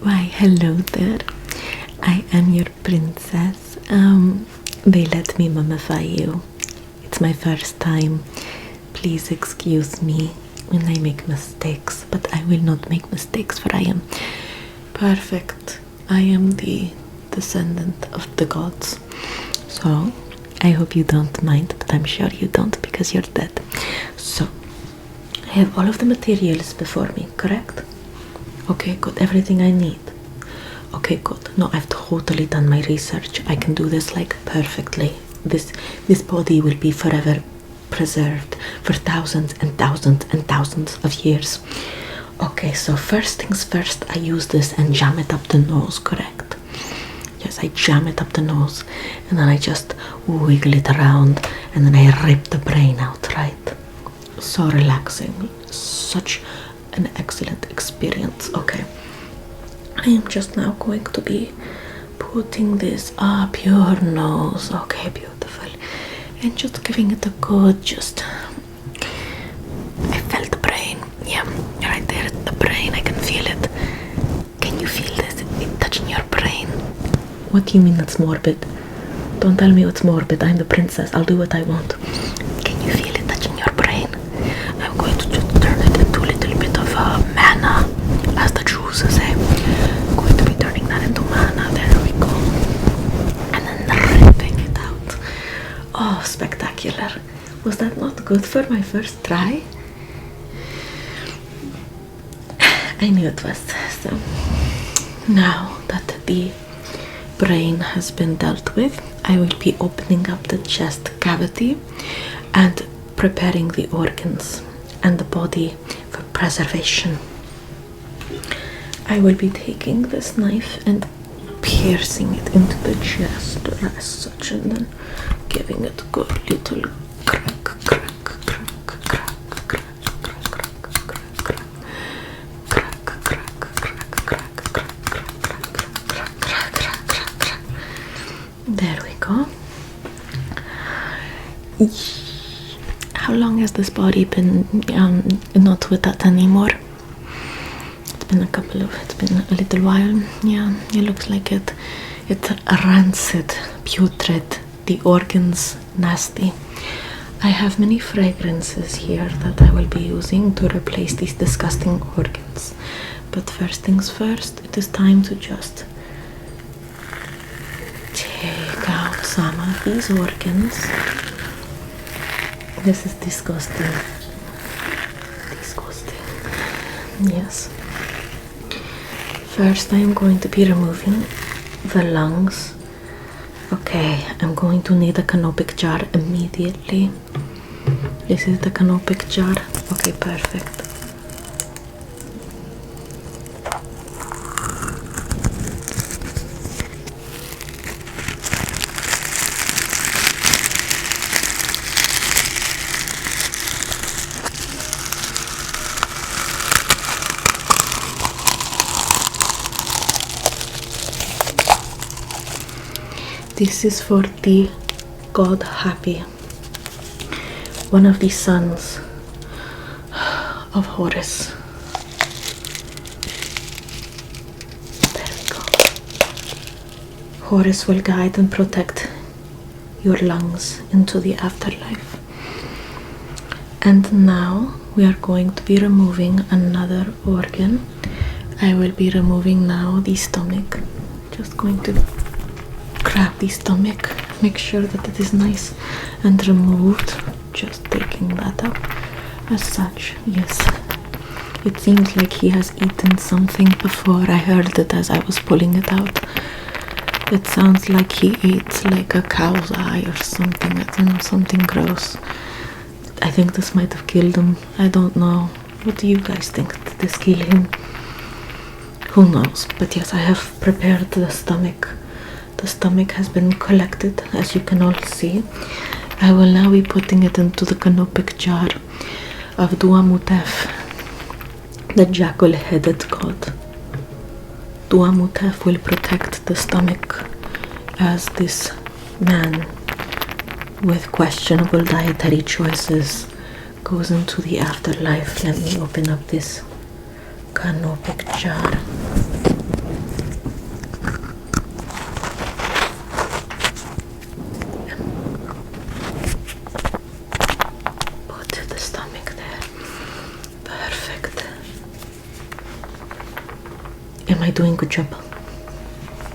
Why, hello there. I am your princess. They let me mummify you. It's my first time. Please excuse me when I make mistakes, but I will not make mistakes, for I am perfect. I am the descendant of the gods. So, I hope you don't mind, but I'm sure you don't because you're dead. So, I have all of the materials before me, correct? Okay, good. Everything I need. Okay, good. No, I've totally done my research. I can do this like perfectly. This body will be forever preserved for thousands and thousands and thousands of years. Okay, so first things first, I use this and jam it up the nose, correct? Yes, I jam it up the nose and then I just wiggle it around and then I rip the brain out, right? So relaxing. Such an excellent experience. Okay, I am just now going to be putting this up your nose. Okay, beautiful. And just giving it a good, I felt the brain. Yeah, right there, the brain. I can feel it. Can you feel this? It touching your brain. What do you mean that's morbid? Don't tell me it's morbid. I'm the princess. I'll do what I want. Can you feel it touching your brain? I'm going to just turn it into a little bit of manna, as the Jews say. I'm going to be turning that into manna. There we go. And then ripping it out. Oh, spectacular. Was that not good for my first try? I knew it was. So now that the brain has been dealt with, I will be opening up the chest cavity and preparing the organs and the body for preservation. I will be taking this knife and piercing it into the chest as such, and then giving it a good little crack, crack, crack, crack, crack, crack, crack, crack, crack. There we go. How long has this body been not with that anymore? It's been a little while. Yeah, it looks like it rancid, putrid, the organs nasty. I have many fragrances here that I will be using to replace these disgusting organs. But first things first, it is time to just take out some of these organs. This is disgusting. Disgusting. Yes. First, I am going to be removing the lungs. Okay, I'm going to need a canopic jar immediately. This is the canopic jar. Okay, perfect. This is for the god Happy, one of the sons of Horus. There we go. Horus will guide and protect your lungs into the afterlife. And now we are going to be removing another organ. I will be removing now the stomach. Just going to grab the stomach, make sure that it is nice and removed. Just taking that up as such. Yes, it seems like he has eaten something before. I heard it as I was pulling it out. It sounds like he ate like a cow's eye or something. I don't know, something gross. I think this might have killed him. I don't know. What do you guys think? Did this kill him? Who knows? But yes, I have prepared the stomach. The stomach has been collected, as you can all see. I will now be putting it into the canopic jar of Duamutef, the jackal-headed god. Duamutef will protect the stomach as this man with questionable dietary choices goes into the afterlife. Let me open up this canopic jar. Am I doing good job?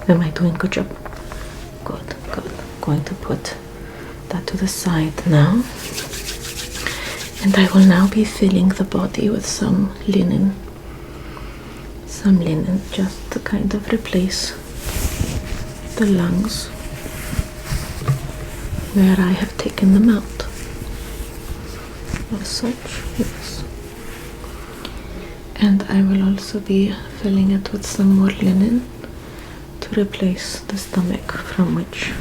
Am I doing good job? Good, good. Going to put that to the side now. And I will now be filling the body with some linen. Some linen just to kind of replace the lungs where I have taken them out. As such, yes. And I will also be filling it with some more linen to replace the stomach from which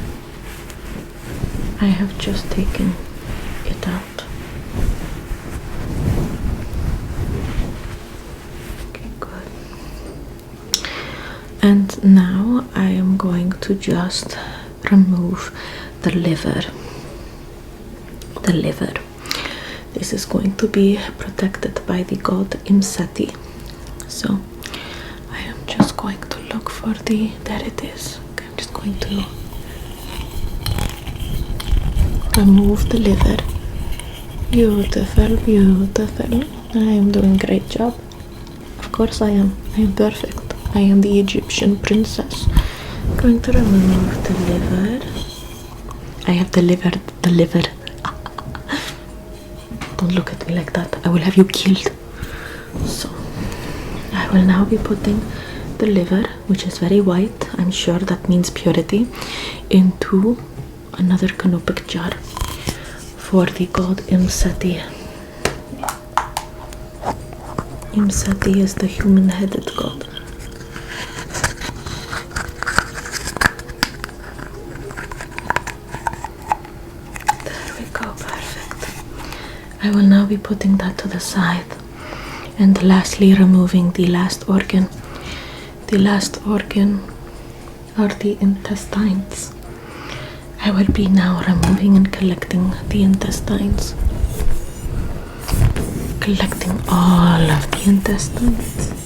I have just taken it out. Okay, good. And now I am going to just remove the liver. The liver. This is going to be protected by the god Imseti. So I am just going to look for there it is. Okay, I'm just going to remove the liver. Beautiful, beautiful. I am doing a great job. Of course I am. I am perfect. I am the Egyptian princess. I'm going to remove the liver. I have delivered the liver. Don't look at me like that. I will have you killed. So I will now be putting the liver, which is very white, I'm sure that means purity, into another canopic jar for the god Imseti. Imseti is the human-headed god. I will now be putting that to the side, and lastly removing the last organ. The last organ are the intestines. I will be now removing and collecting the intestines. Collecting all of the intestines.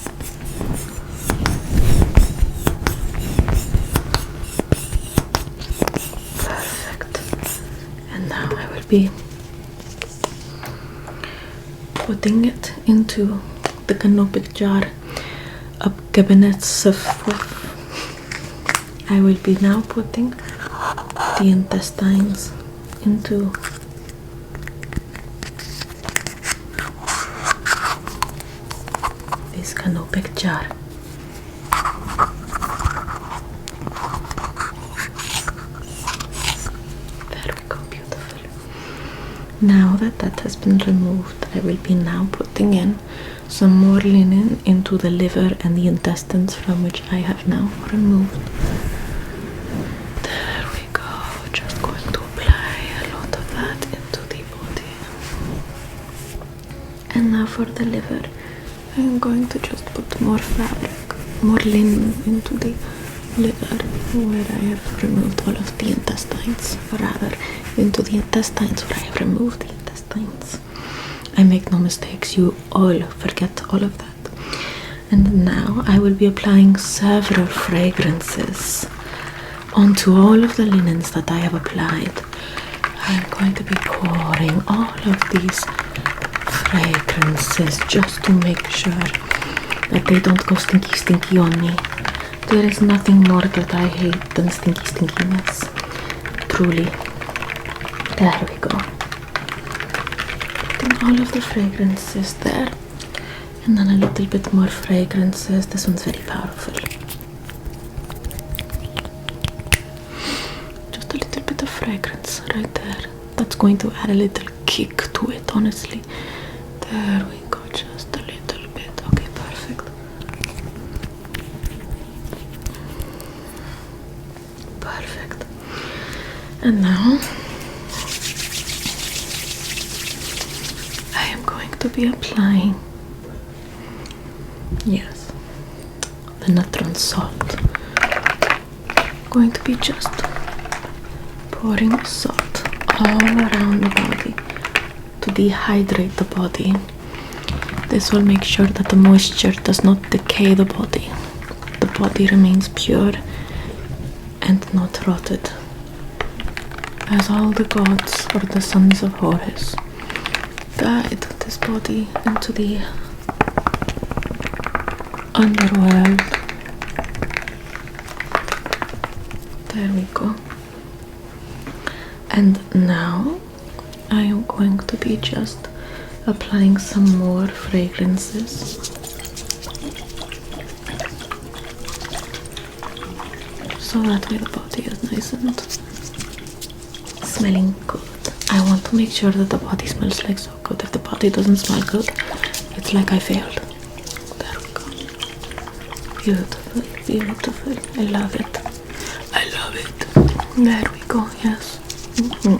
Perfect. And now I will be putting it into the canopic jar of cabinets of I will be now putting the intestines into this canopic jar. There we go, beautiful. Now that has been removed, I will be now putting in some more linen into the liver and the intestines from which I have now removed. There we go, just going to apply a lot of that into the body. And now for the liver, I am going to just put more fabric, more linen into the liver where I have removed all of the intestines, or rather into the intestines where I have removed the intestines. I make no mistakes, you all forget all of that. And now I will be applying several fragrances onto all of the linens that I have applied. I'm going to be pouring all of these fragrances just to make sure that they don't go stinky on me. There is nothing more that I hate than stinkiness. Truly. There we go. Putting all of the fragrances there. And then a little bit more fragrances. This one's very powerful. Just a little bit of fragrance right there. That's going to add a little kick to it, honestly. There we go, just a little bit. Okay, perfect. Perfect. And now I am going to be applying, yes, the natron salt. Going to be just pouring salt all around the body to dehydrate the body. This will make sure that the moisture does not decay the body. The body remains pure and not rotted, as all the gods or the sons of Horus guide this body into the underworld And now I am going to be just applying some more fragrances. So that way the body is nice and smelling good. I want to make sure that the body smells like so good. If the body doesn't smell good, it's like I failed. There we go. Beautiful, beautiful. I love it. I love it. There we go, yes. There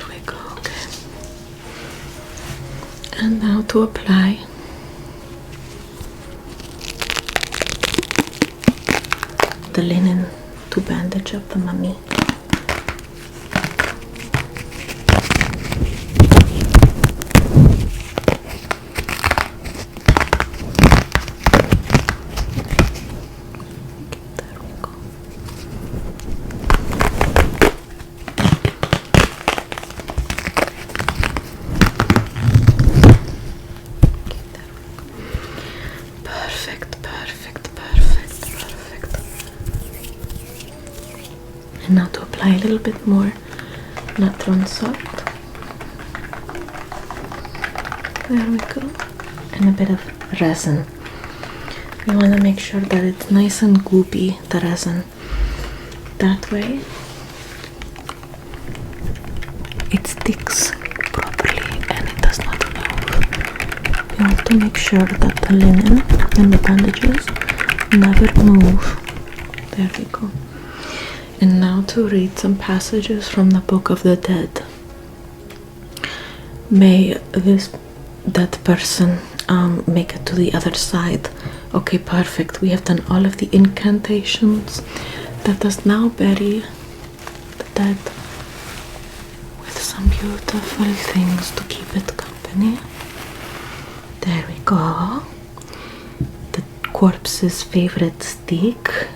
we go, okay. And now to apply the linen to bandage up the mummy. And now to apply a little bit more natron salt. There we go. And a bit of resin. We want to make sure that it's nice and goopy, the resin. That way it sticks properly and it does not move. We want to make sure that the linen and the bandages never move. There we go. And now to read some passages from the Book of the Dead. May this dead person make it to the other side. Okay, perfect. We have done all of the incantations. Let us now bury the dead with some beautiful things to keep it company. There we go. The corpse's favorite stick.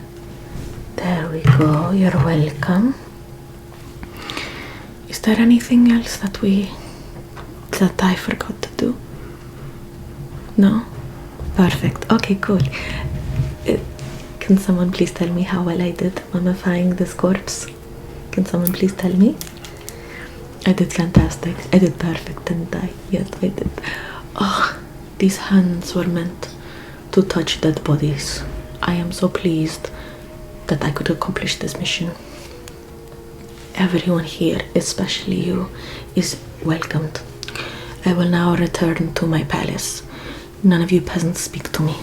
There we go, you're welcome. Is there anything else that I forgot to do? No? Perfect. Okay, cool. Can someone please tell me how well I did mummifying this corpse? Can someone please tell me? I did fantastic. I did perfect, didn't I? Yes, I did. Oh, these hands were meant to touch dead bodies. I am so pleased that I could accomplish this mission. Everyone here, especially you, is welcomed. I will now return to my palace. None of you peasants speak to me.